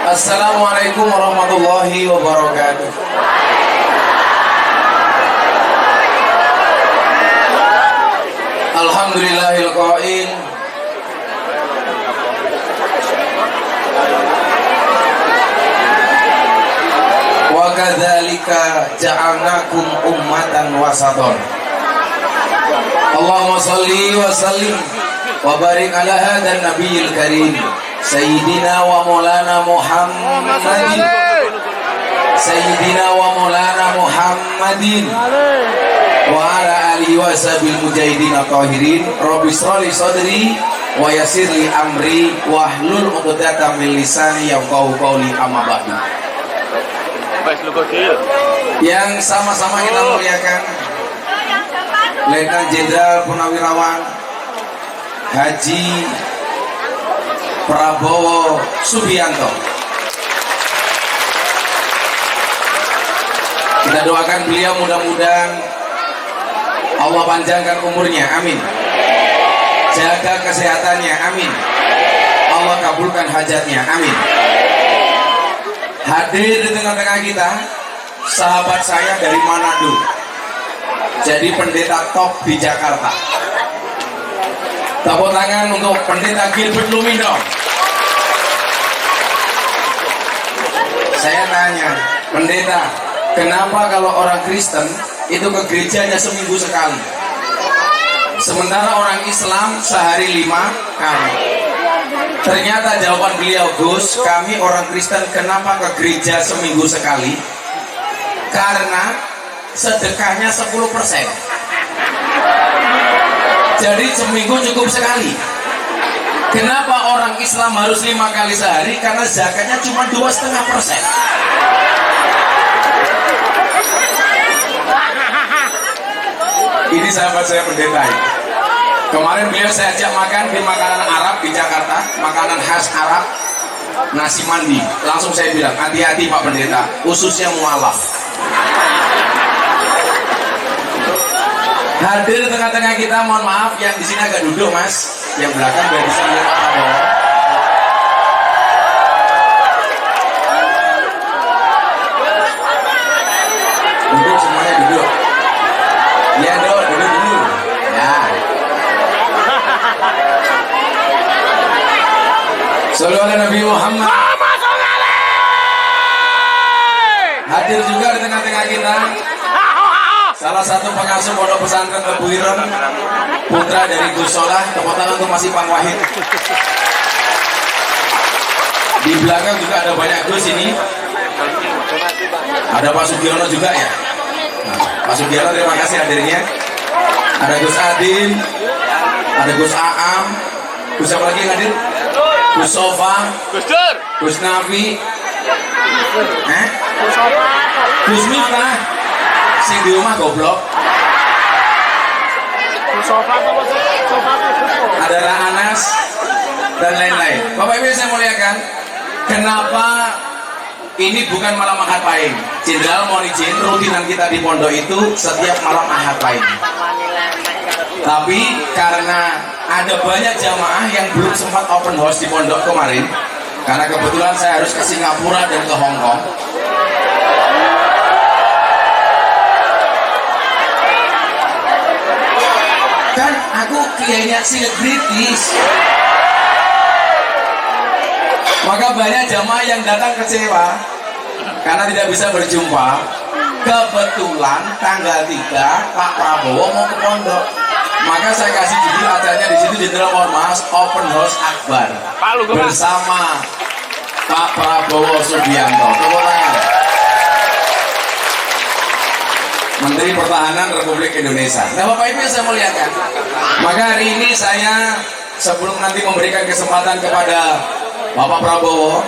Assalamualaikum warahmatullahi wabarakatuh. Alhamdulillahil qail wa kadzalika ja'alnakum ummatan wasaton. Allahumma shalli wa sallim wa barik ala hadan nabiyil karim Sayyidina wa maulana Muhammadin Sayyidina wa maulana Muhammadin wa ala alihi wa sahbihi mujahidin at-tahirin. Rabbi shrah li sadri wa yassir li amri wahlul 'uqdatam min lisani yafqahu qawli, amma ba'du. Yang sama-sama kita muliakan Letnan Jenderal Purnawirawan Haji Prabowo Subianto. Kita doakan beliau mudah-mudahan Allah panjangkan umurnya, amin. Jaga kesehatannya, amin. Allah kabulkan hajatnya, amin. Hadir di tengah-tengah kita sahabat saya dari Manado, jadi pendeta top di Jakarta. Tepuk tangan untuk pendeta Gilbert Lumindo. Saya tanya, pendeta, kenapa kalau orang Kristen itu ke gerejanya seminggu sekali, sementara orang Islam sehari 5 kali? Ternyata jawaban beliau, Gus, kami orang Kristen kenapa ke gereja seminggu sekali? Karena sedekahnya 10%. Jadi seminggu cukup sekali. Kenapa orang Islam harus 5 kali sehari? Karena zakatnya cuma 2,5%. Ini sahabat saya pendeta. Kemarin beliau saya ajak makan di makanan Arab di Jakarta, makanan khas Arab, nasi mandi. Langsung saya bilang, hati-hati Pak Pendeta, ususnya mualaf. Hadir di tengah-tengah kita, mohon maaf yang di sini agak duduk mas, yang belakang biar bisa lihat Pak Prabowo. Duduk semuanya, duduk. Ya duduk dulu. Ya. Sallallahu alaihi Nabi Muhammad. Hadir juga di tengah-tengah kita salah satu pengasuh pondok pesantren Tebu Ireng, putra dari Gus Solah. Tepuk tangan untuk Mas Ipang Wahid. Di belakang juga ada banyak Gus ini. Ada Pak Sugiono juga ya. Nah, Pak Sugiono terima kasih hadirnya. Ada Gus Adin, ada Gus Aam, Gus apa lagi yang hadir? Gus Sofa, Gus Nafi, Gus Miftah, sing di rumah goblok. Ada Rahanas dan lain-lain. Bapak Ibu saya muliakan, kenapa ini bukan malam Ahad Pahing? Jenderal mohon izin, rutinan kita di pondok itu setiap malam Ahad Pahing. Tapi karena ada banyak jamaah yang belum sempat open house di pondok kemarin, karena kebetulan saya harus ke Singapura dan ke Hong Kong. Kan aku kiainya selebritis, maka banyak jamaah yang datang kecewa karena tidak bisa berjumpa. Kebetulan tanggal 3 Pak Prabowo mau ke pondok, maka saya kasih judul acaranya di situ, Jenderal Ormas Open House Akbar bersama Pak Prabowo Subianto. Tepuk tangan. Menteri Pertahanan Republik Indonesia. Nah Bapak Ibu saya muliakan, maka hari ini saya sebelum nanti memberikan kesempatan kepada Bapak Prabowo,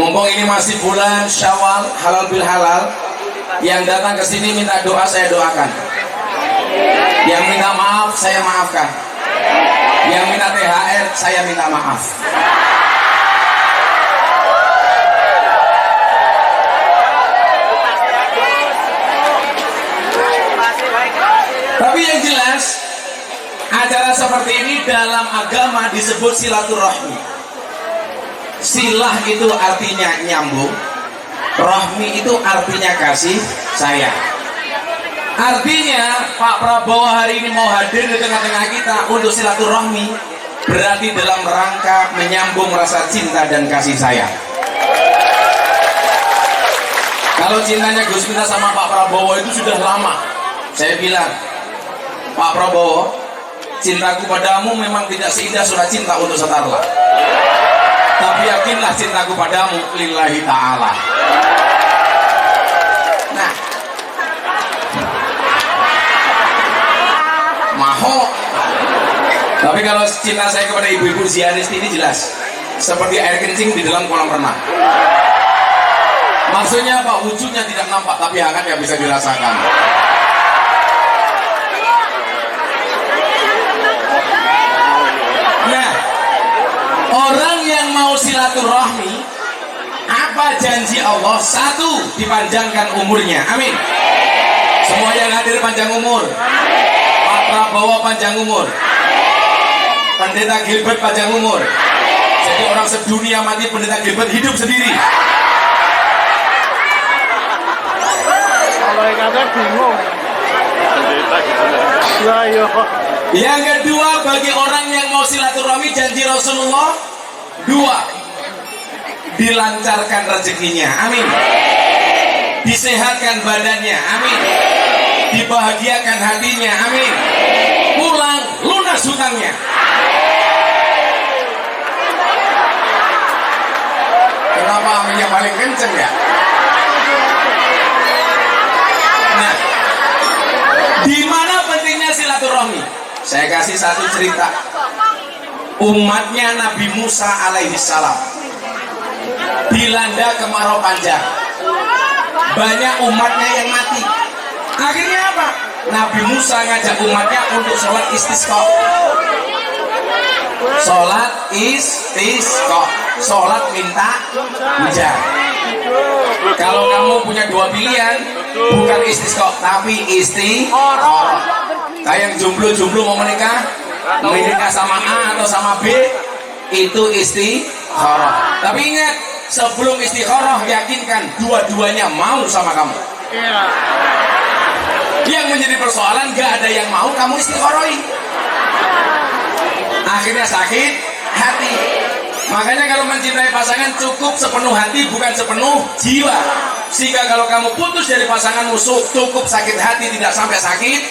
mumpung ini masih bulan Syawal, halal bil halal, yang datang ke sini minta doa saya doakan, yang minta maaf saya maafkan, yang minta THR saya minta maaf. Tapi yang jelas acara seperti ini dalam agama disebut silaturahmi. Silah itu artinya nyambung, rahmi itu artinya kasih sayang. Artinya Pak Prabowo hari ini mau hadir di tengah-tengah kita untuk silaturahmi, berarti dalam rangka menyambung rasa cinta dan kasih sayang. Kalau cintanya Gus Miftah sama Pak Prabowo itu sudah lama. Saya bilang, Pak Prabowo, cintaku padamu memang tidak seindah surat cinta untuk Setarla, tapi yakinlah cintaku padamu lillahi ta'ala. Nah, maho. Tapi kalau cinta saya kepada ibu-ibu Zianis ini jelas, seperti air kencing di dalam kolam renang. Maksudnya apa? Wujudnya tidak nampak, tapi hangat yang bisa dirasakan. Nah, orang yang mau silaturahmi, apa janji Allah? Satu, dipanjangkan umurnya. Amin. Semua yang hadir panjang umur. Pak Prabowo panjang umur. Pendeta Gilbert panjang umur. Jadi orang sedunia mati, Pendeta Gilbert hidup sendiri. Kalau yang ada bingung. Pendeta Gilbert. Yang kedua, bagi orang yang mau silaturahmi, janji Rasulullah dua, dilancarkan rezekinya, amin, disehatkan badannya, amin, dibahagiakan hatinya, amin, pulang lunas hutangnya. Kenapa aminnya paling kenceng ya? Nah, di mana pentingnya silaturahmi? Saya kasih satu cerita. Umatnya Nabi Musa alaihissalam dilanda kemarau panjang, banyak umatnya yang mati. Akhirnya apa? Nabi Musa ngajak umatnya untuk sholat istisqa. Sholat istisqa, sholat minta hujan. Kalau kamu punya dua pilihan, bukan istisqa tapi istikharah. Kayak jomblo-jomblo mau menikah sama A atau sama B, itu istikharah. Tapi ingat, sebelum istikharah yakinkan dua-duanya mau sama kamu. Yang menjadi persoalan gak ada yang mau kamu istikharahi, akhirnya sakit hati. Makanya kalau mencintai pasangan cukup sepenuh hati, bukan sepenuh jiwa. Sehingga kalau kamu putus dari pasanganmu cukup sakit hati, tidak sampai sakit.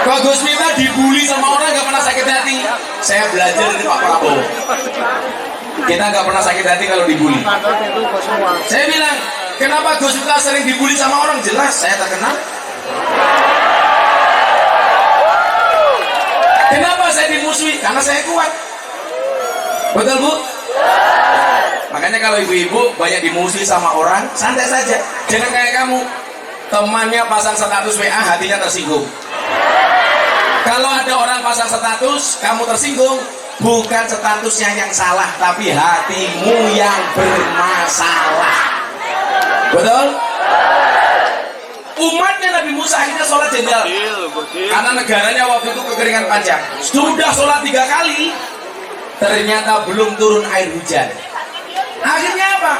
Kok Gus Miftah dibully sama orang gak pernah sakit hati? Saya belajar dari Pak Prabowo. Kita gak pernah sakit hati kalau dibully. Saya bilang, kenapa Gus Miftah sering dibully sama orang? Jelas saya terkenal. Kenapa saya dimusuhi? Karena saya kuat. Betul Bu? Makanya kalau ibu-ibu banyak dimusuhi sama orang, santai saja. Jangan kayak kamu, temannya pasang status WA, hatinya tersinggung. Kalau ada orang pasang status, kamu tersinggung, bukan statusnya yang salah, tapi hatimu yang bermasalah. Betul? Umatnya Nabi Musa akhirnya sholat jenderal, karena negaranya waktu itu kekeringan panjang. Sudah sholat 3 kali, ternyata belum turun air hujan. Akhirnya apa?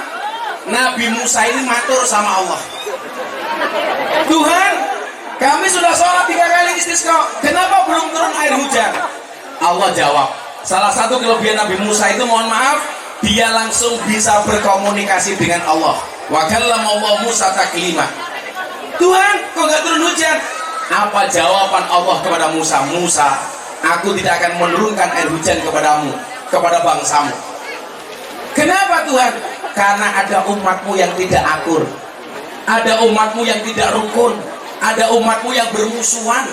Nabi Musa ini matur sama Allah, Tuhan, kami sudah sholat 3 kali istisqa, kenapa belum turun air hujan? Allah jawab, salah satu kelebihan Nabi Musa itu, mohon maaf, dia langsung bisa berkomunikasi dengan Allah. Wa kallama Allah Musa taklima. Tuhan, kok gak turun hujan? Apa jawaban Allah kepada Musa? Musa, aku tidak akan menurunkan air hujan kepadamu, kepada bangsamu. Kenapa Tuhan? Karena ada umatmu yang tidak akur, ada umatmu yang tidak rukun, ada umatmu yang bermusuhan,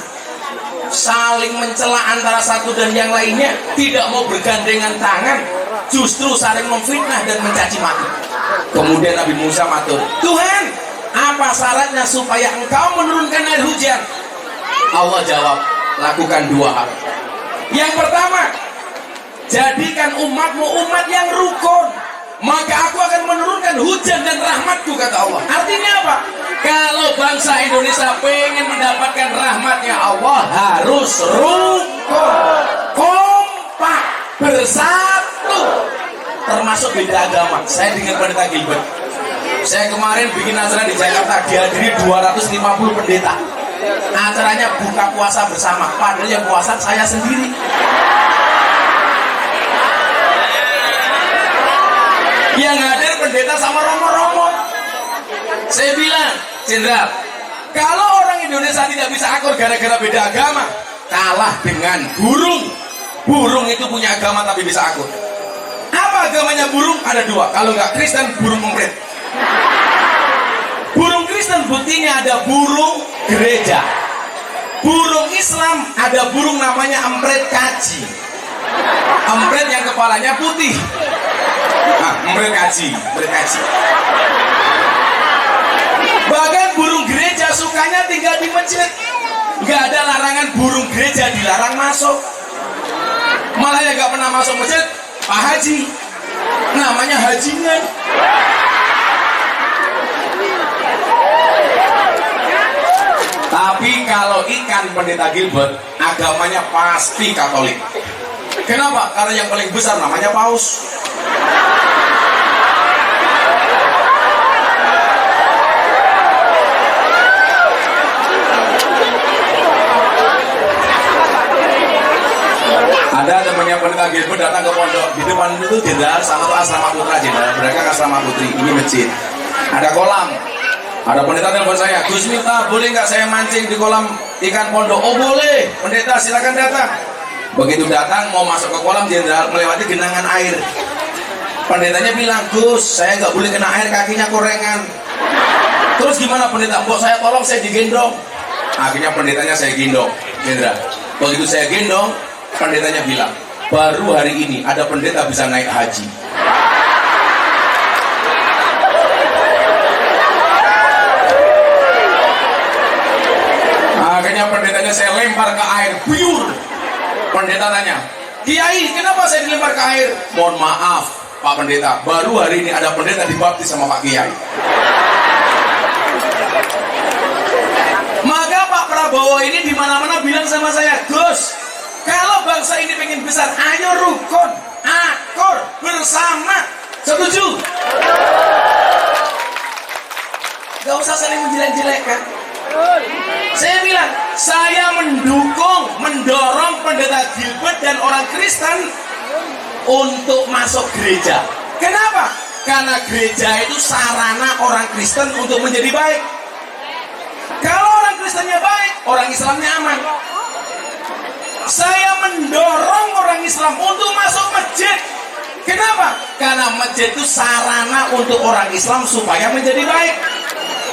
saling mencela antara satu dan yang lainnya, tidak mau bergandengan tangan, justru saling memfitnah dan mencaci maki. Kemudian Nabi Musa matur, Tuhan, apa syaratnya supaya engkau menurunkan air hujan? Allah jawab, lakukan 2 hal. Yang pertama, jadikan umatmu umat yang rukun, maka aku akan menurunkan hujan dan rahmatku, kata Allah. Artinya apa? Kalau bangsa Indonesia pengen mendapatkan rahmatnya Allah harus rukun, kompak, bersatu, termasuk beda agama. Saya dengan pendeta Gilbert, saya kemarin bikin acara di Jakarta, dihadiri 250 pendeta. Acaranya buka puasa bersama, padahal yang puasa saya sendiri. Yang hadir pendeta sama romo-romo. Saya bilang, Jenderal, kalau orang Indonesia tidak bisa akur gara-gara beda agama, kalah dengan burung. Burung itu punya agama tapi bisa akur. Apa agamanya burung? Ada dua. Kalau nggak Kristen, burung emprit. Burung Kristen buktinya ada burung gereja. Burung Islam ada burung namanya emprit kaji. Emprit yang kepalanya putih. Nah, emprit kaji, emprit kaji. Bahkan burung gereja sukanya tinggal di masjid. Nggak ada larangan burung gereja dilarang masuk. Malah yang nggak pernah masuk masjid, Pak Haji. Namanya hajingan. Tapi kalau ikan pendeta Gilbert, agamanya pasti Katolik. Kenapa? Karena yang paling besar namanya Paus. Ada temannya pendeta Gilbert datang ke pondok, di depan itu jenderal sama tuh asrama putra jenderal, mereka ke asrama putri, ini masjid. Ada kolam. Ada pendeta telepon saya, Gus Miftah, boleh nggak saya mancing di kolam ikan pondok? Oh boleh, pendeta silakan datang. Begitu datang mau masuk ke kolam jenderal melewati genangan air. Pendetanya bilang, Gus, saya nggak boleh kena air, kakinya korengan. Terus gimana pendeta? Mbok saya tolong, saya digendong. Akhirnya pendetanya saya gendong, jenderal. Begitu saya gendong, pendetanya bilang, baru hari ini ada pendeta bisa naik haji. Akhirnya pendetanya saya lempar ke air, buyur. Pendeta tanya, Kiai, kenapa saya dilempar ke air? Mohon maaf, Pak Pendeta, baru hari ini ada pendeta dibaptis sama Pak Kiai. Maka Pak Prabowo ini di mana-mana bilang sama saya, Gus, kalau bangsa ini pengen besar, ayo rukun, akur, bersama. Setuju? Gak usah saling menjelek-jelekan. Saya bilang, saya mendukung, mendorong pendeta Gilbert dan orang Kristen untuk masuk gereja. Kenapa? Karena gereja itu sarana orang Kristen untuk menjadi baik. Kalau orang Kristennya baik, orang Islamnya aman. Saya mendorong orang Islam untuk masuk masjid. Kenapa? Karena masjid itu sarana untuk orang Islam supaya menjadi baik.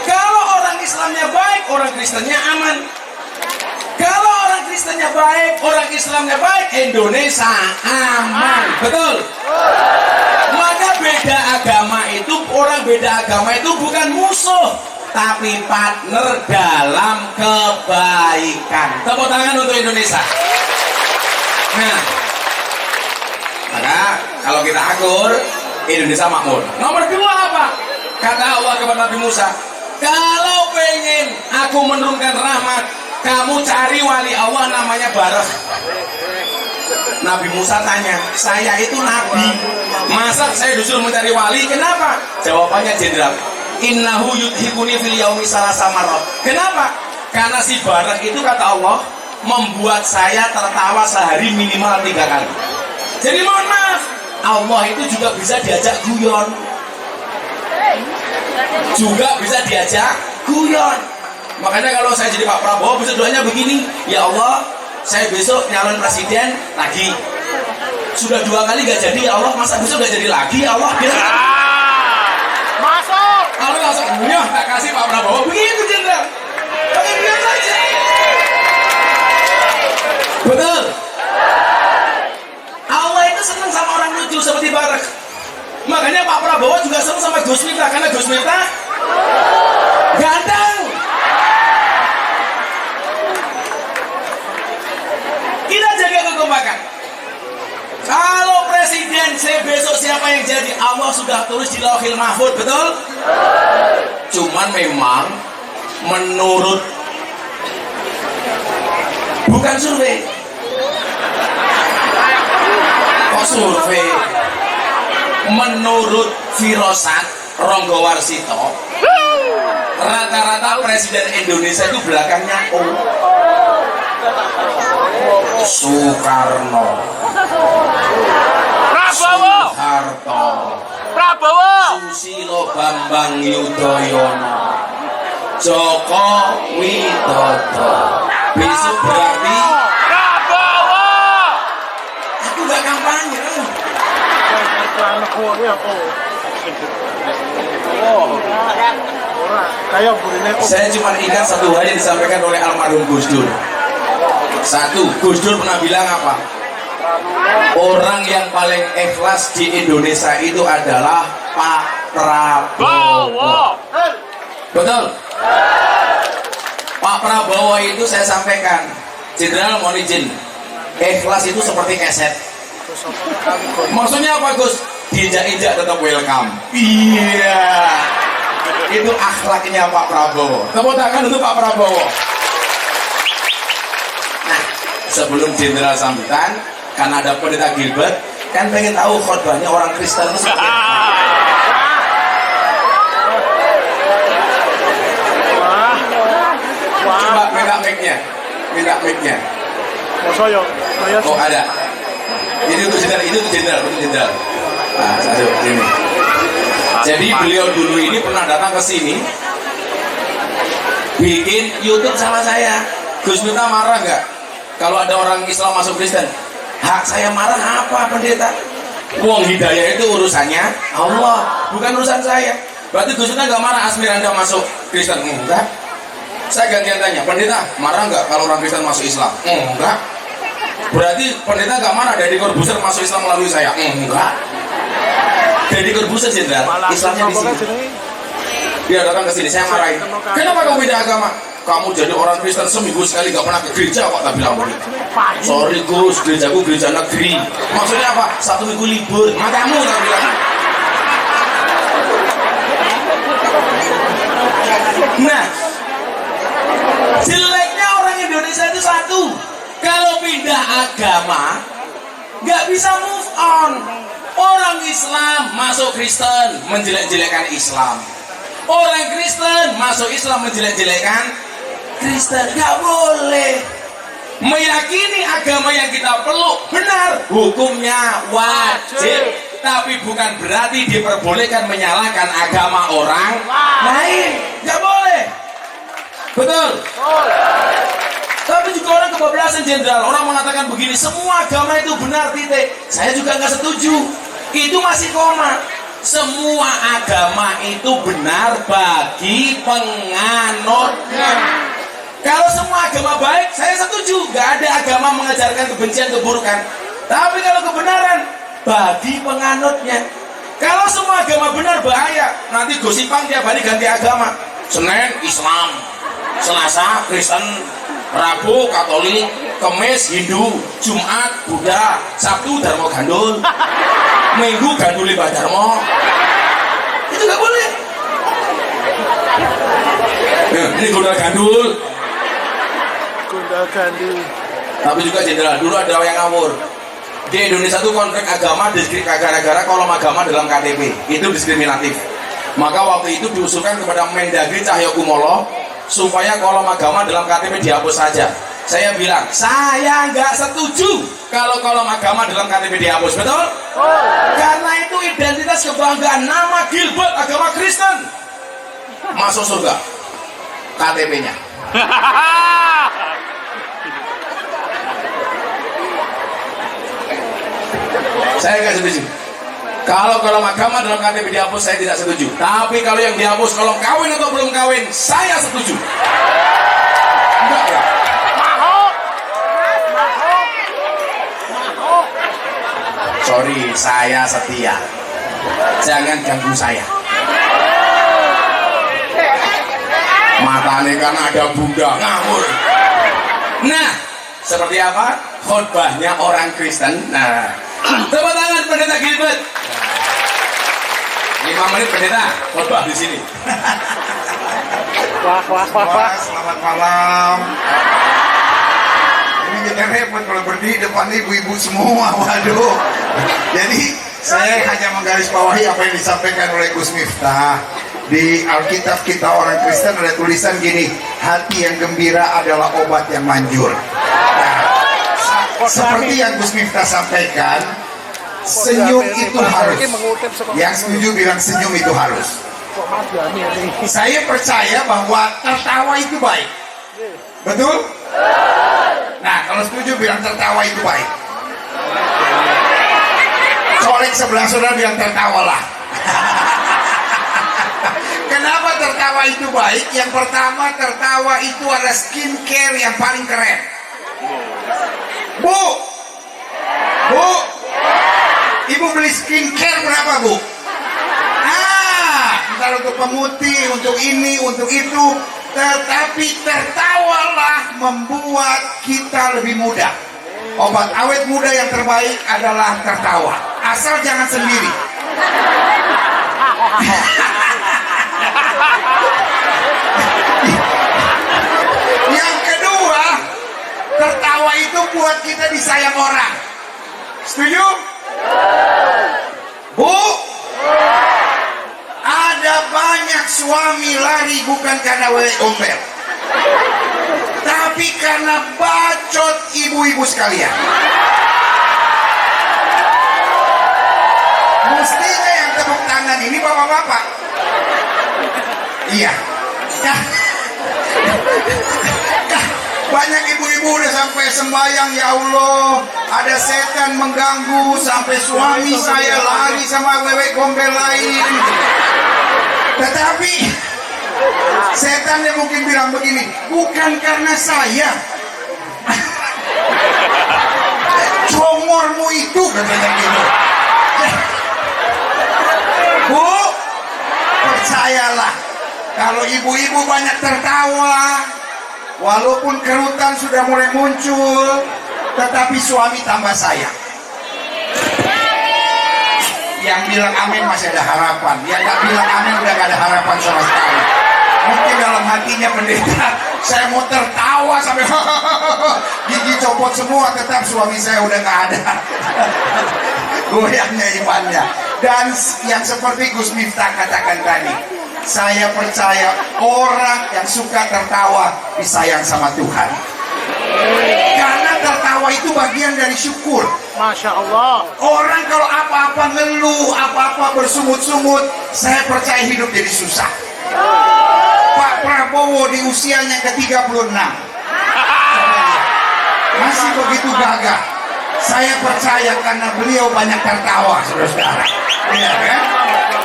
Kalau orang Islamnya baik, orang Kristennya aman. Kalau orang Kristennya baik, orang Islamnya baik, Indonesia aman. Betul? Maka beda agama itu, orang beda agama itu bukan musuh, tapi partner dalam kebaikan. Tepuk tangan untuk Indonesia. Nah, maka kalau kita akur, Indonesia makmur. Nomor dua apa? Kata Allah kepada Nabi Musa, kalau pengen aku menurunkan rahmat, kamu cari wali Allah namanya Barak. Nabi Musa tanya, saya itu nabi, masa saya disuruh mencari wali? Kenapa? Jawabannya jenderal, innahu yudhikuni fil yaumi salasa marot. Kenapa? Karena si Barak itu kata Allah membuat saya tertawa sehari minimal 3 kali. Jadi mohon maaf, Allah itu juga bisa diajak guyon, juga bisa diajak guyon. Makanya kalau saya jadi Pak Prabowo bisa doanya begini, ya Allah, saya besok nyalon presiden lagi. Sudah 2 kali gak jadi, ya Allah, masa besok gak jadi lagi, ya Allah. Masuk. Allah langsung, ya tak kasih Pak Prabowo. Begitu jenderal, pakai biar saja. Betul. Allah itu senang sama orang lucu seperti Barak. Makanya Pak Prabowo juga senang sama Gus Miftah, karena Gus Miftah ganteng. Kita jaga kekompakan. Kalau presiden besok siapa yang jadi, Allah sudah tulis di Lauhil Mahfuz, betul? Cuman memang menurut bukan survei, kok survei, menurut firosat Ronggo Warsito, rata-rata presiden Indonesia itu belakangnya O. Soekarno, Prabowo, Soeharto, Prabowo, Susilo Bambang Yudhoyono, Joko Widodo. Besok berarti Prabowo. aku gak kampanye. Saya cuma ingat satu hal yang disampaikan oleh almarhum Gus Dur. Satu, Gus Dur pernah bilang apa? Orang yang paling ikhlas di Indonesia itu adalah Pak Prabowo. Betul? Pak Prabowo itu saya sampaikan, Jenderal mohon izin, ikhlas itu seperti keset. Maksudnya apa Gus? Diinjak-injak tetap welcome. Iya. Itu akhlaknya Pak Prabowo. Tepuk tangan untuk Pak Prabowo. Nah, sebelum Jenderal sambutan, karena ada pendeta Gilbert, kan pengen tahu khotbahnya orang Kristen itu seperti apa. Coba minta mic-nya. Minta mic-nya. Oh ada. Ini untuk Jenderal, itu untuk Jenderal, untuk Jenderal. Nah, aduh, ini. Jadi beliau dulu ini pernah datang ke sini bikin YouTube sama saya. Gus Miftah marah nggak kalau ada orang Islam masuk Kristen? Hak saya marah apa pendeta? Wong hidayah itu urusannya Allah, bukan urusan saya. Berarti Gus Miftah nggak marah Asmiranda masuk Kristen? Enggak. Saya gantian tanya, pendeta marah nggak kalau orang Kristen masuk Islam? Enggak. Berarti pendeta nggak marah Deddy Corbuzier masuk Islam melalui saya? Enggak. Deddy Corbuzier Jenderal, Islamnya di sini. Dia datang ke sini, saya marahin. Kenapa kamu beda agama? Kamu jadi orang Kristen seminggu sekali gak pernah ke gereja kok, tak bilang begitu. Sorry Gus, gerejaku gereja negeri. Maksudnya apa? 1 minggu libur. Matamu tak bilang. Nah, jeleknya orang Indonesia itu satu, kalau pindah agama nggak bisa move on. Orang Islam masuk Kristen menjelek-jelekan Islam, orang Kristen masuk Islam menjelek-jelekan Kristen. Nggak boleh. Meyakini agama yang kita peluk benar, hukumnya wajib, tapi bukan berarti diperbolehkan menyalahkan agama orang lain. Nggak boleh. Betul? Tapi juga orang kebablasan Jenderal. Orang mengatakan begini, semua agama itu benar, titik. Saya juga nggak setuju. Itu masih koma. Semua agama itu benar bagi penganutnya. Kalau semua agama baik, saya setuju. Nggak ada agama mengajarkan kebencian, keburukan. Tapi kalau kebenaran bagi penganutnya. Kalau semua agama benar bahaya. Nanti gosipang tiap hari ganti agama. Senin Islam, Selasa Kristen, Rabu Katolik, Kamis Hindu, Jumat Buddha, Sabtu Dharma Gandul, Minggu Gandul Limbah Dharma. Itu nggak boleh. Ini Gundal Gandul. Gundal Gandul. Tapi juga Jenderal, dulu ada yang ngawur. Di Indonesia itu konflik agama gara-gara kolom agama dalam KTP. Itu diskriminatif. Maka waktu itu diusulkan kepada Mendagri Cahyokumolo supaya kolom agama dalam KTP dihapus saja. Saya bilang, saya nggak setuju kalau kolom agama dalam KTP dihapus. Betul? Karena itu identitas kebanggaan. Nama Gilbert agama Kristen, masuk surga KTP-nya. Saya nggak setuju. Kalau kolom agama dalam KTP dihapus, saya tidak setuju. Tapi kalau yang dihapus kolom kawin atau belum kawin, saya setuju. Enggak ya? Sorry, saya setia. Jangan ganggu saya. Matanya kan ada bunda ngawur. Nah, seperti apa khotbahnya orang Kristen? Nah, tepuk tangan pendeta Gilbert. 5 menit pendeta khotbah di sini. Wah. Selamat malam. Ini kita repot kalau berdiri depan ibu-ibu semua. Waduh. Jadi saya hanya menggarisbawahi apa yang disampaikan oleh Gus Miftah. Di Alkitab kita orang Kristen ada tulisan gini, hati yang gembira adalah obat yang manjur. Nah, seperti yang Gus Miftah sampaikan, senyum itu harus. Yang setuju bilang senyum itu harus. Saya percaya bahwa tertawa itu baik. Betul? Nah, kalau setuju bilang tertawa itu baik. Colek sebelah saudara bilang tertawalah. Kenapa tertawa itu baik? Yang pertama, tertawa itu adalah skincare yang paling keren. Bu, ibu beli skincare berapa, Bu? Entar untuk pemutih, untuk ini, untuk itu. Tetapi tertawalah membuat kita lebih muda. Obat awet muda yang terbaik adalah tertawa. Asal jangan sendiri. Yang kedua, tertawa itu buat kita disayang orang. Setuju? Bu, ada banyak suami lari bukan karena wewe gombel, tapi karena bacot ibu-ibu sekalian. Mestinya yang tepuk tangan ini bapak-bapak. Iya. Banyak ibu-ibu udah sampai sembahyang, ya Allah, ada setan mengganggu sampai suami saya lari sama wewe gombel lain. Tetapi setannya mungkin bilang begini, bukan karena saya. Comormu itu katanya gitu. Bu, percayalah, kalau ibu-ibu banyak tertawa, walaupun kerutan sudah mulai muncul, tetapi suami tambah sayang. Yang bilang amin masih ada harapan, yang gak bilang amin udah gak ada harapan sama sekali. Mungkin dalam hatinya pendeta, saya mau tertawa sampai gigi copot semua, tetap suami saya udah gak ada. Goyangnya imannya. Dan yang seperti Gus Miftah katakan tadi, saya percaya orang yang suka tertawa disayang sama Tuhan. Karena tertawa itu bagian dari syukur. Masya Allah. Orang kalau apa-apa ngeluh, apa-apa bersungut-sungut, saya percaya hidup jadi susah. Pak Prabowo di usianya ke-36 masih begitu gagah. Saya percaya karena beliau banyak tertawa, saudara-saudara. Ya kan?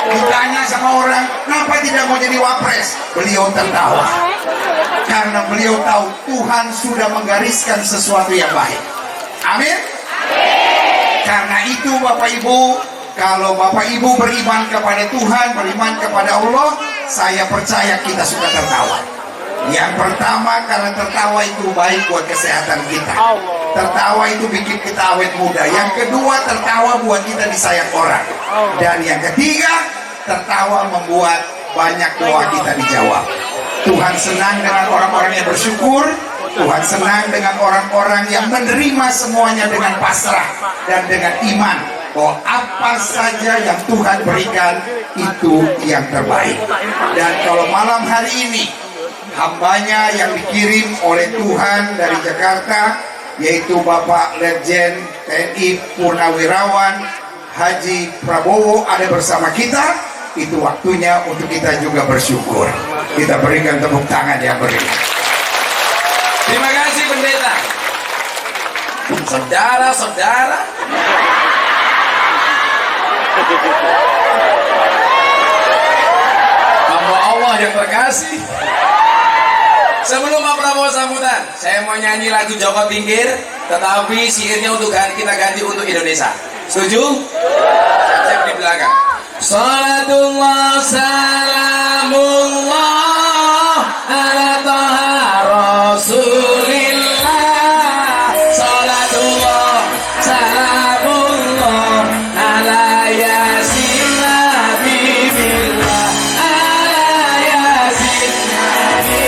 Ditanya sama orang, kenapa tidak mau jadi wapres? Beliau tertawa. Karena beliau tahu Tuhan sudah menggariskan sesuatu yang baik. Amin. Karena itu Bapak Ibu, kalau Bapak Ibu beriman kepada Tuhan, beriman kepada Allah, saya percaya kita suka tertawa. Yang pertama, karena tertawa itu baik buat kesehatan kita. Tertawa itu bikin kita awet muda. Yang kedua, tertawa buat kita disayang orang. Dan yang ketiga, tertawa membuat banyak doa kita dijawab. Tuhan senang dengan orang-orang yang bersyukur. Tuhan senang dengan orang-orang yang menerima semuanya dengan pasrah dan dengan iman bahwa apa saja yang Tuhan berikan itu yang terbaik. Dan kalau malam hari ini hambanya yang dikirim oleh Tuhan dari Jakarta, yaitu Bapak Letjen TNI Purnawirawan Haji Prabowo ada bersama kita, itu waktunya untuk kita juga bersyukur. Kita berikan tepuk tangan yang beriman. Terima kasih pendeta. Saudara-saudara, hamba Allah yang terkasih, sebelum Pak Prabowo sambutan, saya mau nyanyi lagu Joko Tingkir, tetapi syairnya kita ganti untuk Indonesia. Setuju? Siap-siap di belakang. Salatullah salamullah ala taha rasulillah. Salatullah salamullah ala yasin nabibillah. Ala yasin nabibillah.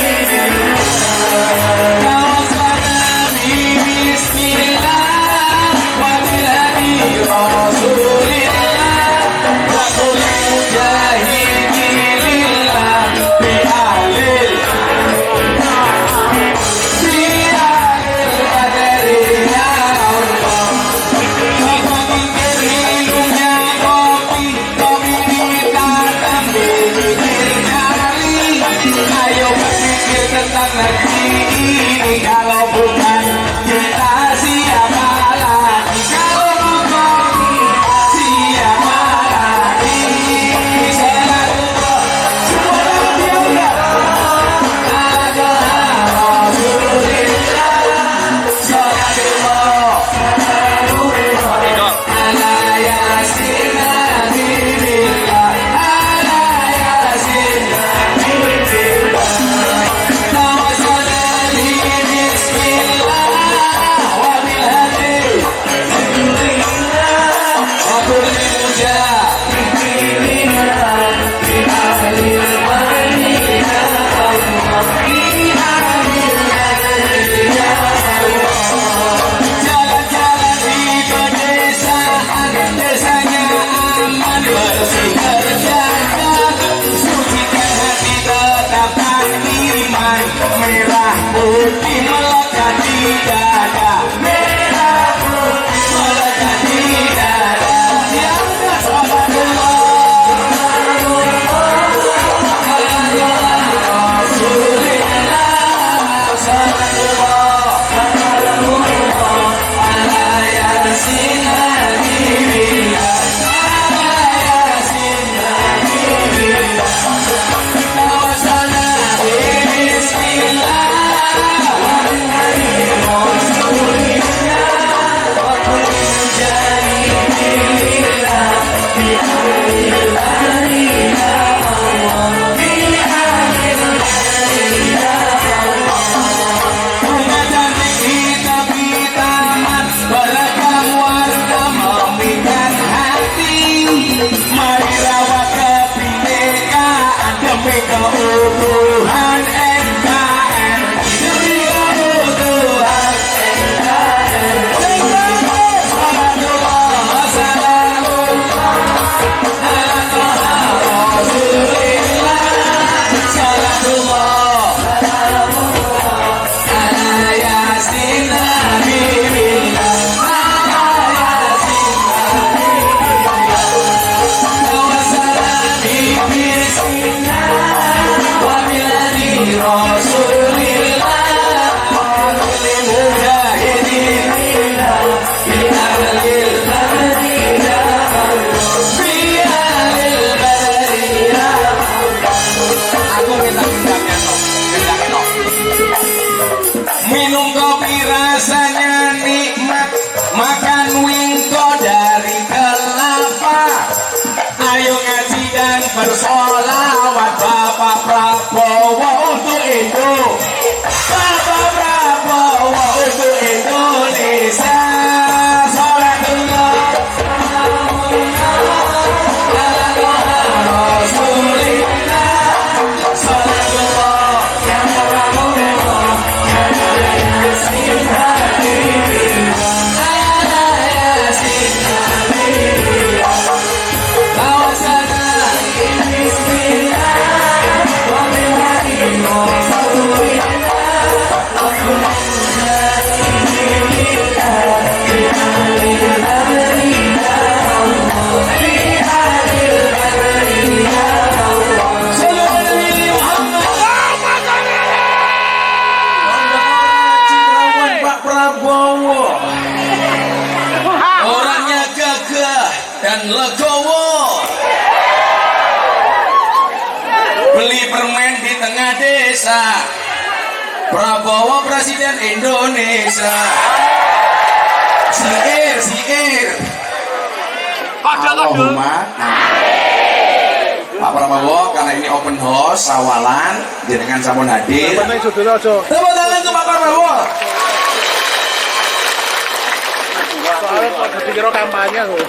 keutuhan NKRI, demi keutuhan NKRI. Salatullah, salamullah ala Toha Rasulillah. Salatullah, salamullah ala Yasin Nabiillah. Minum kopi rasanya nikmat, makan wingko dari kelapa. Ayo ngaji dan bersolawat Bapak Prabowo untuk Indo, Bapak Prabowo untuk Indonesia. Salatullah, salamullah ala Toha Rasulillah. Salatullah, salamullah ala Yasin Nabiillah, ala Yasin Nabiillah. Kawasana bismillah wa billahi Pak Prabowo orangnya gagah dan legowo, beli permen di tengah desa. Prabowo presiden Indonesia. Siir Allahumma. Pak Prabowo, karena ini open house sawalan jenengan sampun hadir, tepuk tangan untuk Pak Prabowo. Soalnya kok dikira kampanye kok.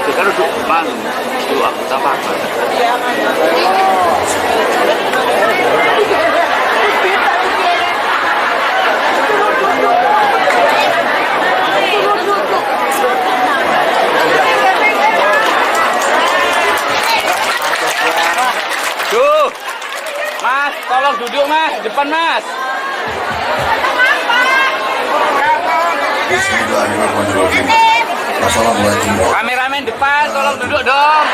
Kita duduk depan, itu aku tak apa-apa. Tuh, Mas, tolong duduk Mas, depan Mas. Bismillahirrahmanirrahim. Assalamualaikum. Kameramen depan, tolong duduk dong.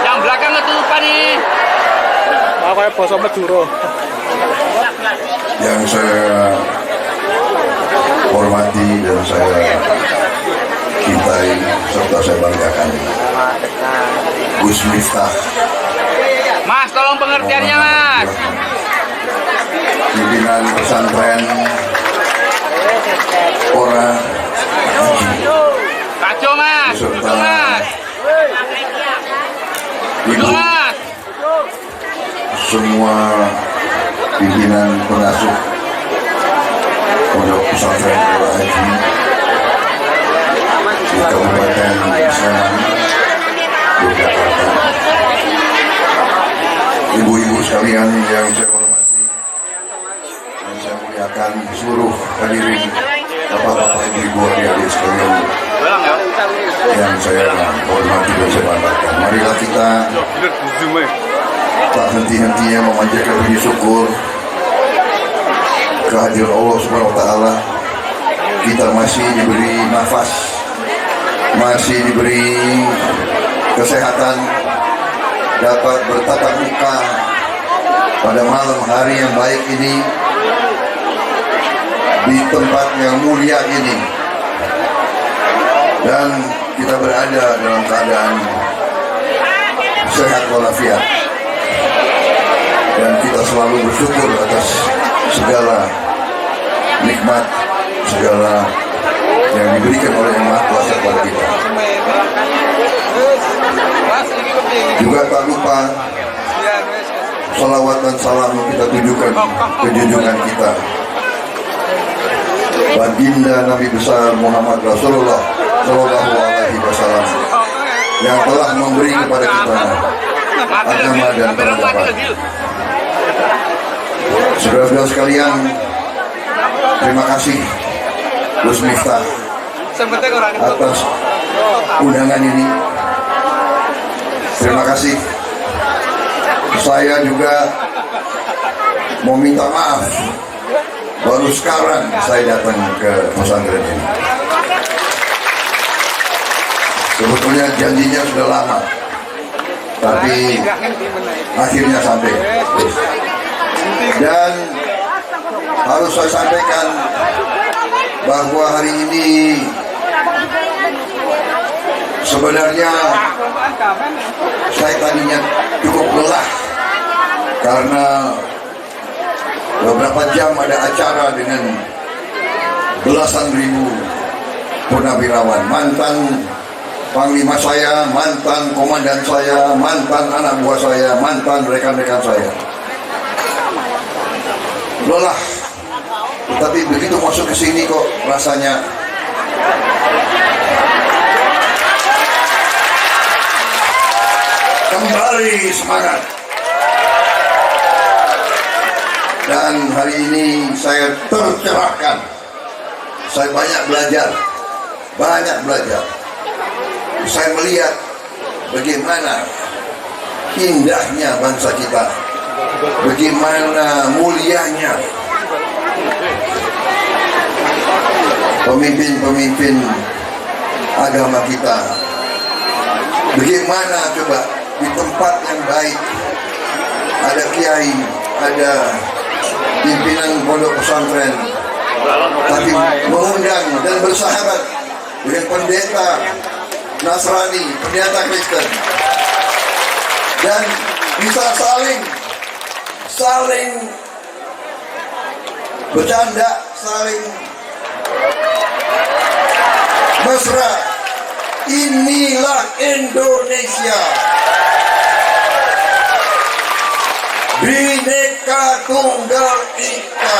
Yang belakang ketutupan nih. Aku kayak bosok Madura. Yang saya hormati dan saya cintai serta saya banggakan, Gus Miftah, Mas, tolong pengertiannya Mas. pimpinan pesantren Ora Kacau Mas, duduk Mas. Ibu, Duduk Mas. semua pimpinan pengasuh Pondok Pesantren Ora Haji di Kabupaten Sleman, Yogyakarta, ibu-ibu sekalian yang saya hormati dan saya muliakan, seluruh hadirin, bapak-bapak, ibu-ibu, adik-adik sekalian yang saya hormati dan saya banggakan. Marilah kita tak henti-hentinya memanjatkan puji syukur kehadiran Allah Subhanahu wa taala. Kita masih diberi nafas, masih diberi kesehatan, dapat bertatap muka pada malam hari yang baik ini di tempat yang mulia ini, dan kita berada dalam keadaan sehat walafiat, dan kita selalu bersyukur atas segala nikmat, segala yang diberikan oleh Yang Maha Kuasa kepada kita. Juga tak lupa salawat dan salam kita tujukan ke junjungan kita, baginda Nabi besar Muhammad Rasulullah Sallallahu Alaihi Wasallam, yang telah memberi kepada kita agama dan peradaban. Saudara-saudara sekalian, terima kasih Gus Miftah atas undangan ini. Terima kasih. Saya juga mau minta maaf, baru sekarang saya datang ke pesantren ini. Sebetulnya janjinya sudah lama, tapi akhirnya sampai. Dan harus saya sampaikan bahwa hari ini sebenarnya saya tadinya cukup lelah karena beberapa jam ada acara dengan belasan ribu purnawirawan, mantan panglima saya, mantan komandan saya, mantan anak buah saya, mantan rekan-rekan saya. Lelah, tapi begitu masuk ke sini kok rasanya kembali semangat. Dan hari ini saya tercerahkan. Saya banyak belajar. Saya melihat bagaimana indahnya bangsa kita, bagaimana mulianya pemimpin-pemimpin agama kita, bagaimana coba di tempat yang baik ada kiai, ada pimpinan pondok pesantren, tapi mengundang dan bersahabat dengan pendeta Nasrani, pendeta Kristen, dan bisa saling bercanda, saling mesra. Inilah Indonesia, Bhinneka Tunggal Ika,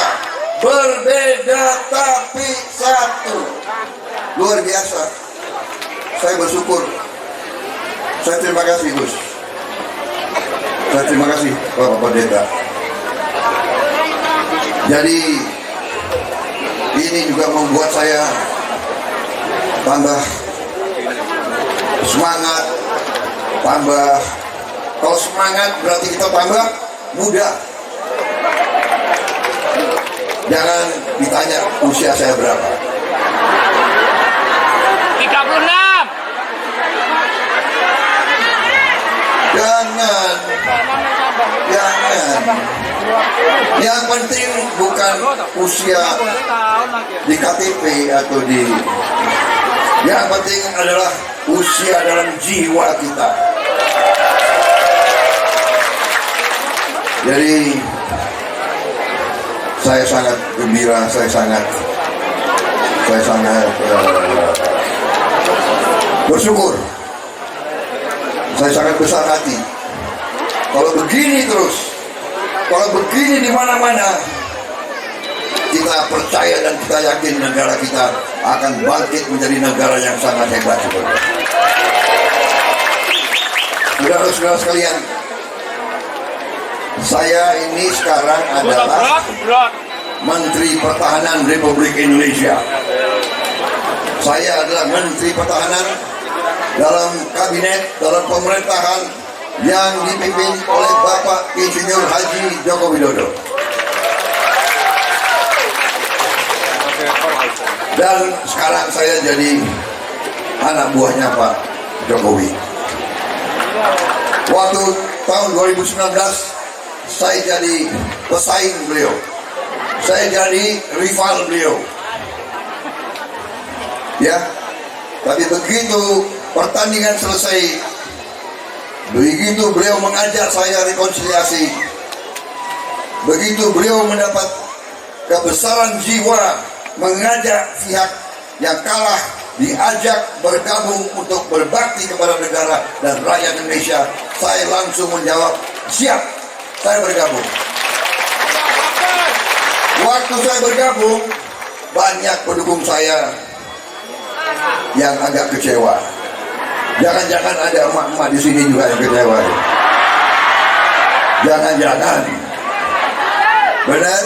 berbeda tapi satu. Luar biasa. Saya bersyukur. Saya terima kasih Gus. Saya terima kasih Bapak Pendeta. Jadi ini juga membuat saya tambah semangat, kalau semangat berarti kita tambah muda. Jangan ditanya usia saya berapa. 36. Jangan. Yang penting bukan usia di KTP atau di. Yang penting adalah usia dalam jiwa kita. Jadi saya sangat gembira, saya sangat bersyukur. Saya sangat besar hati. Kalau begini terus, kalau begini di mana-mana, kita percaya dan kita yakin negara kita akan bangkit menjadi negara yang sangat hebat. Saudara-saudara sekalian, saya ini sekarang adalah Menteri Pertahanan Republik Indonesia. Saya adalah Menteri Pertahanan dalam kabinet, dalam pemerintahan yang dipimpin oleh Bapak Insinyur Haji Joko Widodo. Dan sekarang saya jadi anak buahnya Pak Jokowi. Waktu tahun 2019 saya jadi pesaing beliau, saya jadi rival beliau. Ya, tapi begitu pertandingan selesai, begitu beliau mengajak saya rekonsiliasi, begitu beliau mendapat kebesaran jiwa mengajak pihak yang kalah diajak bergabung untuk berbakti kepada negara dan rakyat Indonesia, saya langsung menjawab, siap, saya bergabung. Waktu saya bergabung, banyak pendukung saya yang agak kecewa. Jangan-jangan ada emak-emak di sini juga yang kecewa. Jangan-jangan. Benar?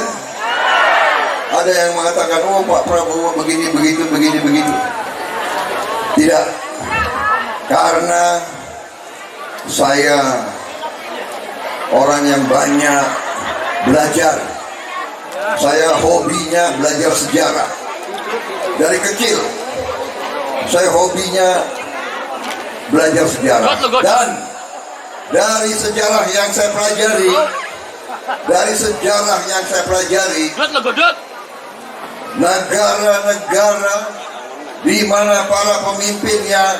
Ada yang mengatakan, oh Pak Prabowo begini, begitu, begini, begitu. Tidak. Karena saya orang yang banyak belajar. Saya hobinya belajar sejarah. Dari kecil, saya hobinya belajar sejarah. Dan dari sejarah yang saya pelajari, negara-negara di mana para pemimpinnya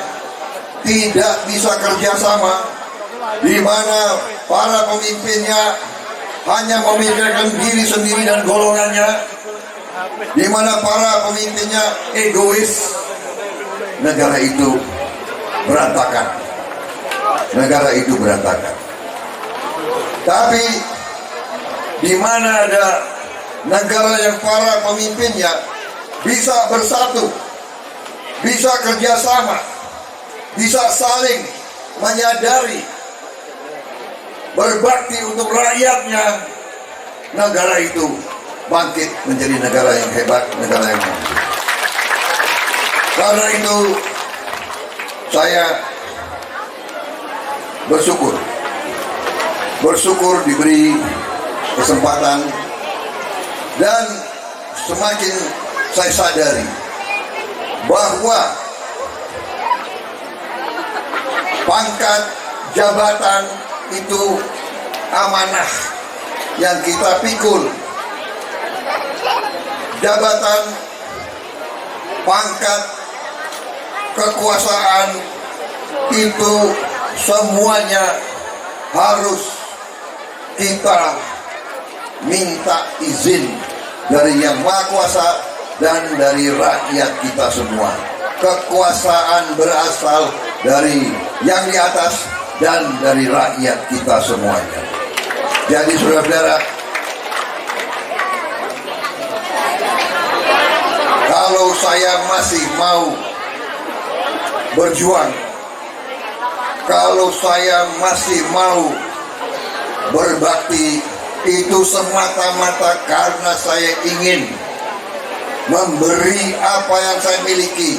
tidak bisa kerjasama, di mana para pemimpinnya hanya memikirkan diri sendiri dan golongannya, di mana para pemimpinnya egois, negara itu berantakan. Negara itu berantakan. Tapi di mana ada negara yang para pemimpinnya bisa bersatu, bisa kerjasama, bisa saling menyadari, berbakti untuk rakyatnya, negara itu bangkit menjadi negara yang hebat, negara yang maju. Karena itu saya bersyukur diberi kesempatan, dan semakin saya sadari bahwa pangkat jabatan itu amanah yang kita pikul. Jabatan, pangkat, kekuasaan itu semuanya harus kita minta izin dari Yang Maha Kuasa dan dari rakyat kita semua. Kekuasaan berasal dari yang di atas dan dari rakyat kita semuanya. Jadi saudara-saudara, kalau saya masih mau berjuang, kalau saya masih mau berbakti, itu semata-mata karena saya ingin memberi apa yang saya miliki,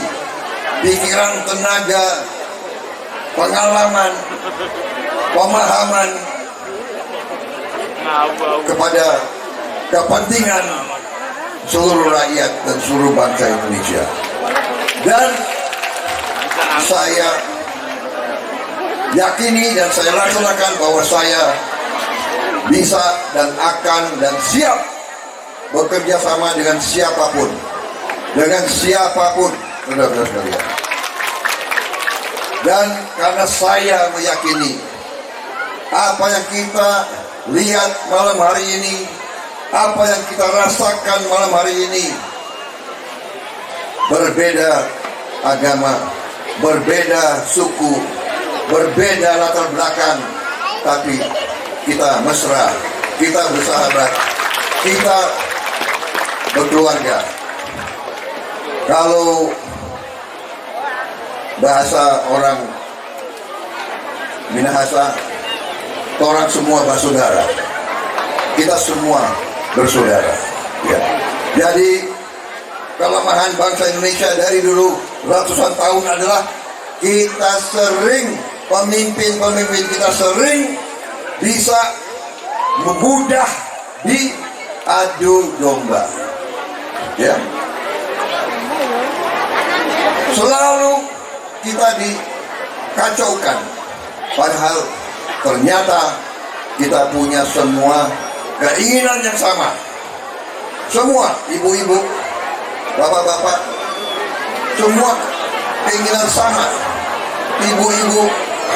pikiran, tenaga, pengalaman, pemahaman kepada kepentingan seluruh rakyat dan seluruh bangsa Indonesia. Dan saya yakini dan saya laksanakan bahwa saya bisa dan akan dan siap bekerja sama dengan siapapun, saudara-saudara sekalian. Dan karena saya meyakini apa yang kita lihat malam hari ini, apa yang kita rasakan malam hari ini, berbeda agama, berbeda suku, berbeda latar belakang, tapi kita mesra, kita bersahabat, kita berkeluarga. Kalau bahasa orang Minahasa, orang semua bersaudara, kita semua bersaudara. Ya. Jadi kelemahan bangsa Indonesia dari dulu ratusan tahun adalah kita sering, pemimpin kita sering bisa mudah diadu domba. Ya. Selalu kita dikacaukan, padahal ternyata kita punya semua keinginan yang sama. Semua ibu-ibu, bapak-bapak, semua keinginan sama. Ibu-ibu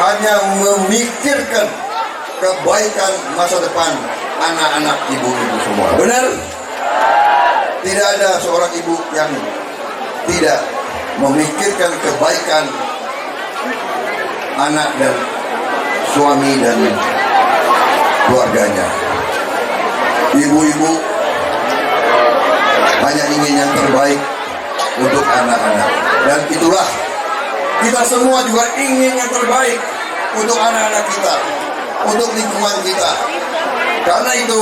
hanya memikirkan kebaikan masa depan anak-anak ibu-ibu semua. Benar? Tidak ada seorang ibu yang tidak memikirkan kebaikan anak dan suami dan keluarganya. Ibu-ibu hanya ingin yang terbaik untuk anak-anak, dan itulah Kita semua juga ingin yang terbaik untuk anak-anak kita, untuk lingkungan kita. Karena itu,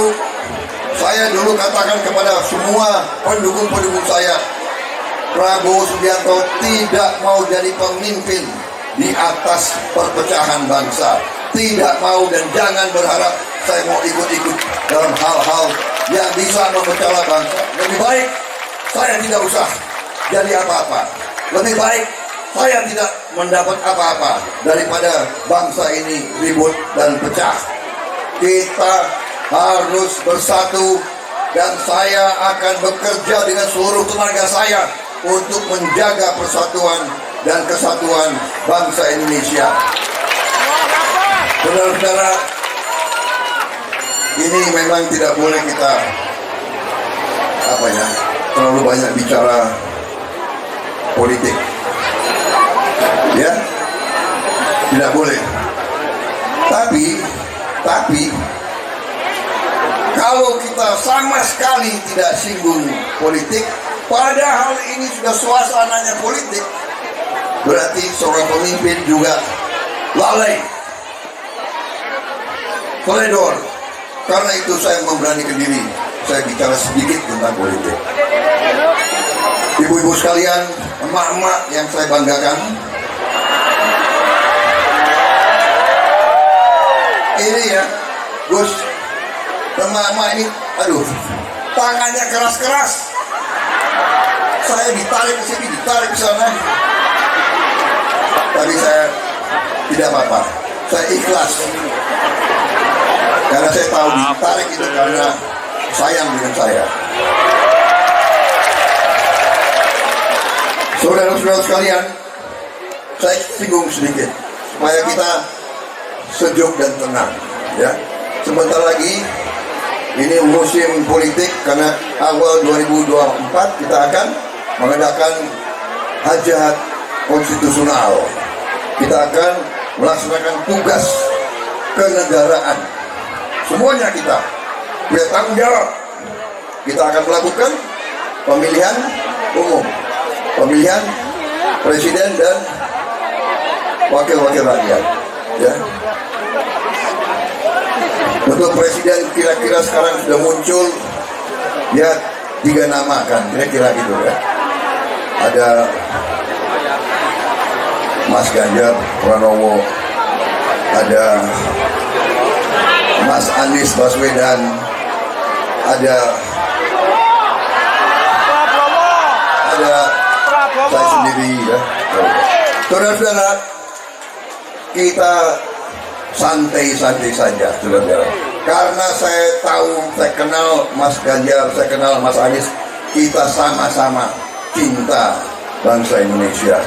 saya dulu katakan kepada semua pendukung-pendukung saya, Prabowo Subianto tidak mau jadi pemimpin di atas perpecahan bangsa. Tidak mau dan jangan berharap saya mau ikut-ikut dalam hal-hal yang bisa memecah bangsa. Lebih baik saya tidak usah jadi apa-apa. Lebih baik saya tidak mendapat apa-apa daripada bangsa ini ribut dan pecah. Kita harus bersatu dan saya akan bekerja dengan seluruh tenaga saya untuk menjaga persatuan dan kesatuan bangsa Indonesia. Saudara-saudara, ini memang tidak boleh kita terlalu banyak bicara politik, ya, tidak boleh. Tapi kalau kita sama sekali tidak singgung politik, padahal ini sudah suasananya politik, berarti seorang pemimpin juga lalai, koridor. Karena itu saya memberanikan diri, saya bicara sedikit tentang politik. Ibu-ibu sekalian, emak-emak yang saya banggakan, ini ya, Gus, emak-emak ini, aduh, tangannya keras-keras. Saya ditarik ke sini, ditarik ke sana. Tapi saya tidak apa-apa, saya ikhlas. Karena saya tahu ditarik itu karena sayang dengan saya. Saudara-saudara sekalian, saya singgung sedikit supaya kita sejuk dan tenang, ya. Sebentar lagi ini musim politik, karena awal 2024 kita akan mengadakan hajat konstitusional. Kita akan melaksanakan tugas kenegaraan. Semuanya kita bertanggung jawab. Kita akan melakukan pemilihan umum, pemilihan presiden dan wakil-wakil rakyat, ya. Untuk presiden kira-kira sekarang sudah muncul ya 3 nama kan, kira-kira gitu ya. Ada Mas Ganjar Pranowo, ada Mas Anies Baswedan, ada saya sendiri, ya. Saudara-saudara, kita santai-santai saja, saudara. Karena saya tahu, saya kenal Mas Ganjar, saya kenal Mas Anies, kita sama-sama cinta bangsa Indonesia.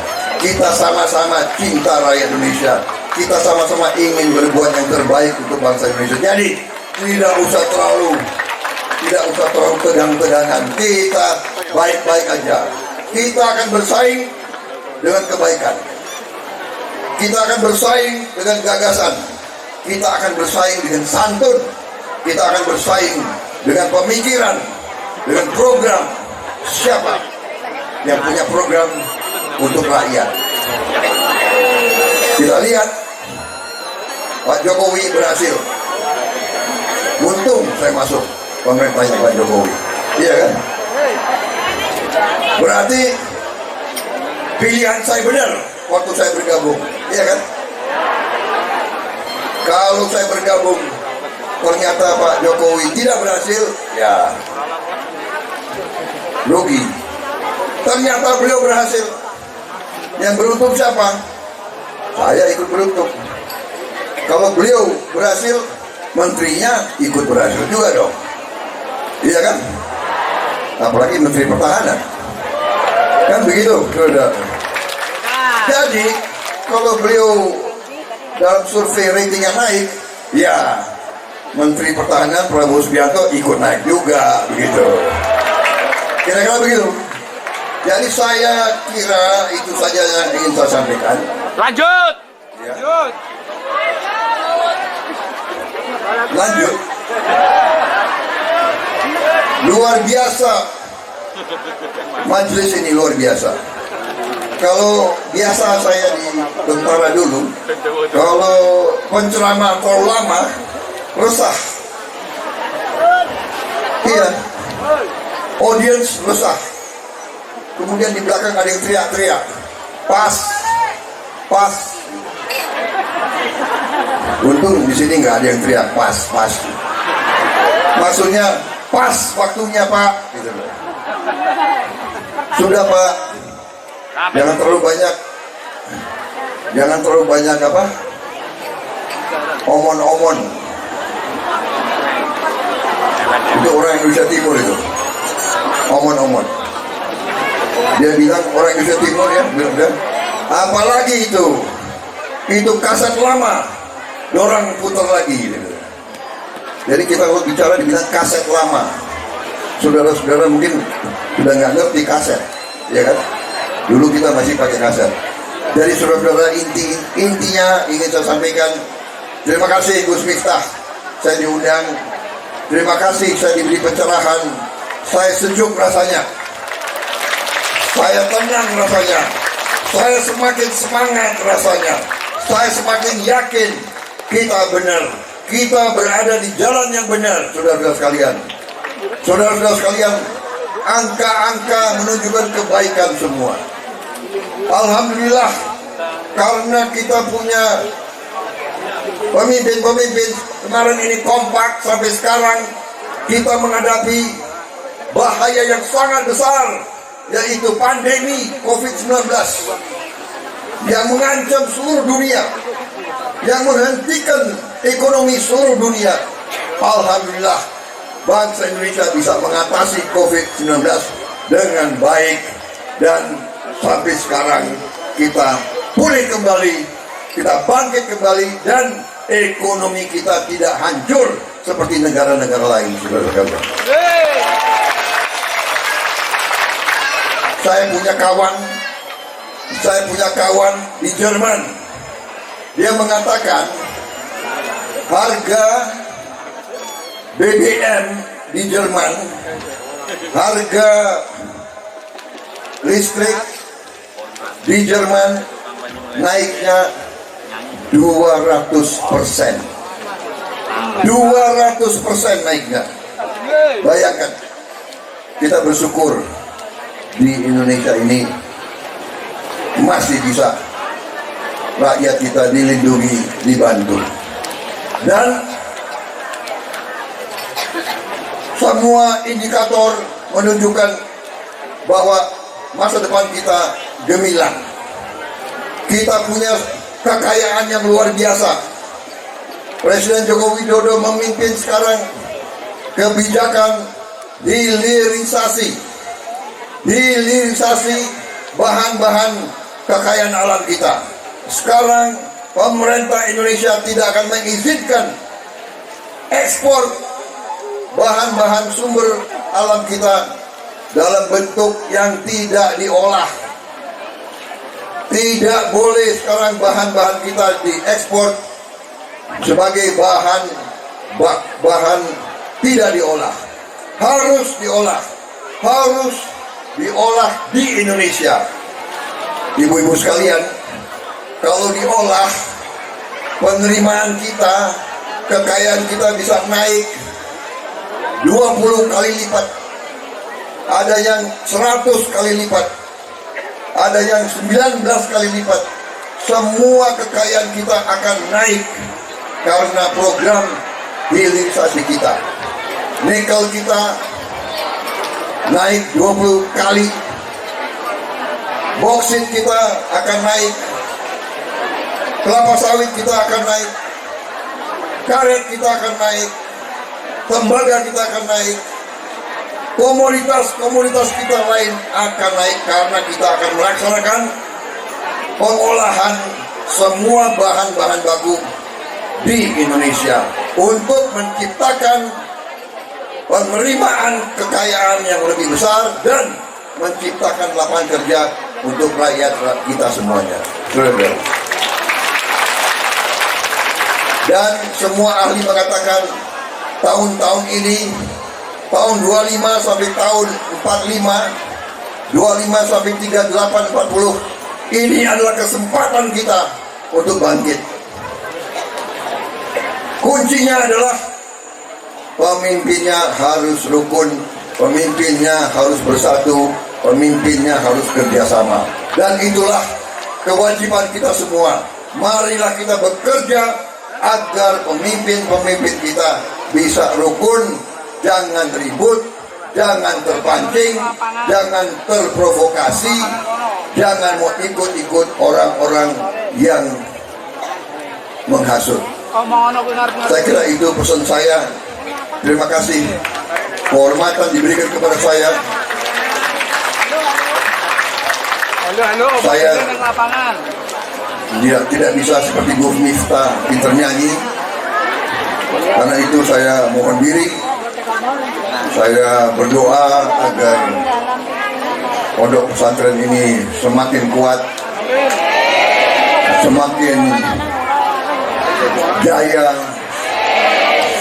Kita sama-sama cinta rakyat Indonesia. Kita sama-sama ingin berbuat yang terbaik untuk bangsa Indonesia. Jadi tidak usah terlalu tegang-tegangan. Kita baik-baik aja. Kita akan bersaing dengan kebaikan. Kita akan bersaing dengan gagasan. Kita akan bersaing dengan santun. Kita akan bersaing dengan pemikiran, dengan program. Siapa yang punya program untuk rakyat? Kita lihat Pak Jokowi berhasil. Untung saya masuk pemerintahnya Pak Jokowi, iya kan? Berarti pilihan saya benar waktu saya bergabung, iya kan? Kalau saya bergabung ternyata Pak Jokowi tidak berhasil, ya rugi. Ternyata beliau berhasil. Yang beruntung siapa? Saya ikut beruntung. Kalau beliau berhasil, menterinya ikut berhasil juga dong, iya kan? Apalagi Menteri Pertahanan, kan begitu, saudara. Jadi kalau beliau dalam survei ratingnya naik, ya Menteri Pertahanan Prabowo Subianto ikut naik juga, begitu. Kira-kira begitu. Jadi saya kira itu saja yang ingin saya sampaikan. Lanjut. Ya. Lanjut. Luar biasa. Majelis ini luar biasa. kalau biasa saya di tentara dulu, kalau penceramah terlalu lama, resah. Iya, audience resah. Kemudian di belakang ada yang teriak-teriak, pas. Untung di sini nggak ada yang teriak pas. Maksudnya pas waktunya Pak. Gitu. Sudah Pak, jangan terlalu banyak apa? Omon-omon. Itu orang Indonesia Timur itu. Omon-omon. Dia bilang orang Indonesia Timur ya, bilang, apalagi itu kaset lama, orang putar lagi. Gitu. Jadi kita kalau bicara dibilang kaset lama. Saudara-saudara mungkin sudah nggak ngerti kaset, ya kan? Dulu kita masih pakai kaset. Jadi saudara-saudara intinya ingin saya sampaikan, terima kasih Gus Miftah, saya diundang. Terima kasih saya diberi pencerahan. Saya sejuk rasanya. Saya tenang rasanya. Saya semakin semangat rasanya. Saya semakin yakin kita benar. Kita berada di jalan yang benar, saudara-saudara sekalian. Saudara-saudara sekalian, angka-angka menunjukkan kebaikan semua. Alhamdulillah, karena kita punya pemimpin-pemimpin kemarin ini kompak sampai sekarang kita menghadapi bahaya yang sangat besar, yaitu pandemi COVID-19 yang mengancam seluruh dunia, yang menghentikan ekonomi seluruh dunia. Alhamdulillah, bangsa Indonesia bisa mengatasi COVID-19 dengan baik, dan sampai sekarang kita pulih kembali, kita bangkit kembali, dan ekonomi kita tidak hancur seperti negara-negara lain. Saya punya kawan di Jerman. Dia mengatakan harga BBM di Jerman, harga listrik di Jerman naiknya 200%. 200% naiknya. Bayangkan, kita bersyukur di Indonesia ini masih bisa rakyat kita dilindungi, dibantu. Dan semua indikator menunjukkan bahwa masa depan kita gemilang. Kita punya kekayaan yang luar biasa. Presiden Joko Widodo memimpin sekarang kebijakan hilirisasi bahan-bahan kekayaan alam kita. Sekarang pemerintah Indonesia tidak akan mengizinkan ekspor bahan-bahan sumber alam kita dalam bentuk yang tidak diolah. Tidak boleh sekarang bahan-bahan kita diekspor sebagai bahan tidak diolah. Harus diolah di Indonesia. Ibu-ibu sekalian, kalau diolah, penerimaan kita, kekayaan kita bisa naik 20 kali lipat. Ada yang 100 kali lipat, ada yang 19 kali lipat. Semua kekayaan kita akan naik karena program hilirisasi kita. Nikel kita naik 20 kali, boksit kita akan naik, kelapa sawit kita akan naik, karet kita akan naik, tembaga kita akan naik, komoditas kita lain akan naik karena kita akan melaksanakan pengolahan semua bahan-bahan baku di Indonesia untuk menciptakan penerimaan kekayaan yang lebih besar dan menciptakan lapangan kerja untuk rakyat kita semuanya. Dan semua ahli mengatakan tahun-tahun ini, tahun 25 sampai tahun 45, 25 sampai 38, 40, Ini adalah kesempatan kita untuk bangkit. Kuncinya adalah pemimpinnya harus rukun, pemimpinnya harus bersatu, pemimpinnya harus kerjasama. Dan itulah kewajiban kita semua. Marilah kita bekerja agar pemimpin-pemimpin kita bisa rukun, jangan ribut, jangan terpancing, jangan terprovokasi, jangan mau ikut-ikut orang-orang yang menghasut. Saya kira itu pesan saya. Terima kasih kehormatan diberikan kepada saya. Saya tidak bisa seperti Gus Miftah pinter nyanyi. Karena itu saya mohon diri. Saya berdoa agar pondok pesantren ini semakin kuat, semakin jaya,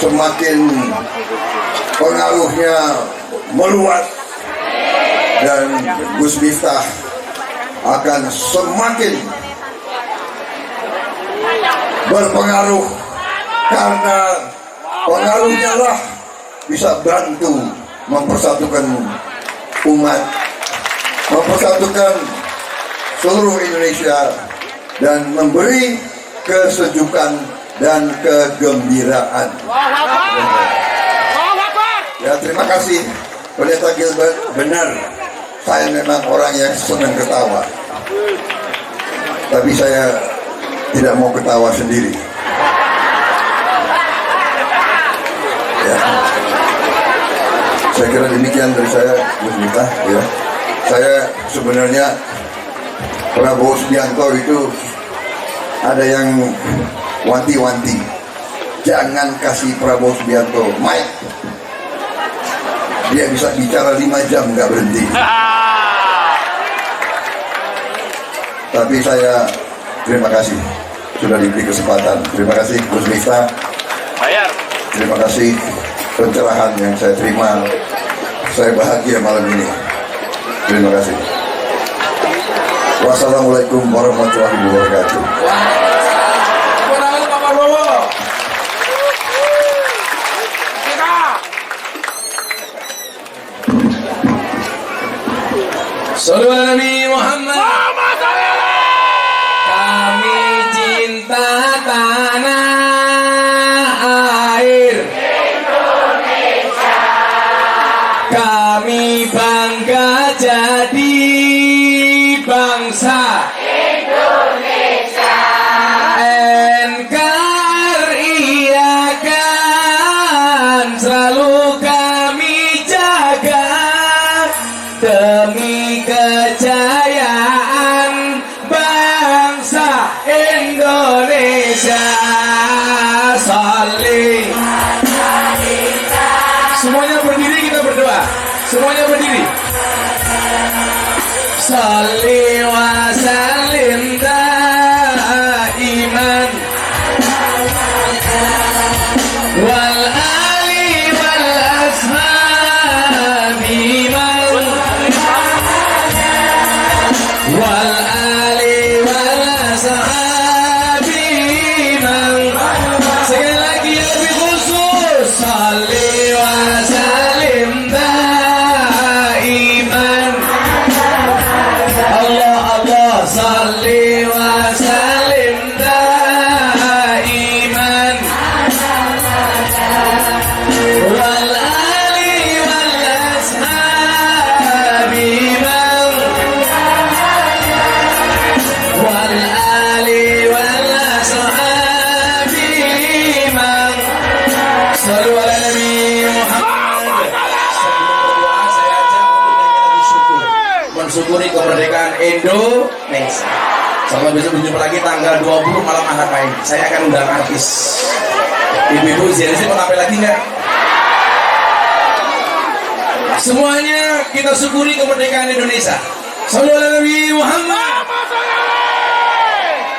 semakin pengaruhnya meluas, dan Gus Miftah akan semakin berpengaruh, karena pengaruhnya lah bisa bantu mempersatukan umat, mempersatukan seluruh Indonesia, dan memberi kesejukan dan kegembiraan. Ya, terima kasih Pendeta Gilbert. Benar, saya memang orang yang senang ketawa, tapi saya tidak mau ketawa sendiri. Ya, saya kira demikian dari saya, Gus Miftah. Ya, saya sebenarnya Prabowo Subianto itu ada yang wanti-wanti, jangan kasih Prabowo Subianto mic, dia bisa bicara 5 jam nggak berhenti. Tapi saya terima kasih sudah diberi kesempatan. Terima kasih Gus Miftah. Terima kasih pencerahan yang saya terima. Saya bahagia malam ini. Terima kasih. Wassalamualaikum warahmatullahi wabarakatuh. Pak Prabowo. Sallallahu alaihi Nabi Muhammad. Kami cinta tanah air Indonesia. Kami bangga jadi bangsa Indonesia. NKRI akan selalu kami jaga demi kejayaan bangsa Indonesia. Saling. Semuanya berdiri, kita berdoa. Semuanya berdiri. Salli wa sallim daiman wal ali wal ashabi wal ali wal ashabi. Sekali lagi yang lebih khusus, salli wa sallim daiman. Allah Allah, salli wa sallim daiman wal ali wal ashabi wal ali wal ashabi. Sallu ala Nabi Muhammad. Sebelum berdoa, saya ajak untuk nyanyi lagu syukur, mensyukuri kemerdekaan Indonesia. Sampai besok berjumpa lagi tanggal 20 malam Ahad lain. Saya akan undang artis. Ibu-ibu Zenzi mau tampil lagi nggak? Semuanya kita syukuri kemerdekaan Indonesia. Sallallahu alaihi Nabi Muhammad.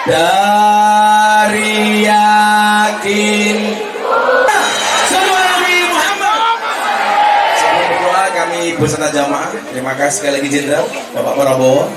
Dari yakin. Sallallahu alaihi Nabi Muhammad. Sebelum berdoa kami beserta jamaah. Terima kasih sekali lagi Jenderal Bapak Prabowo.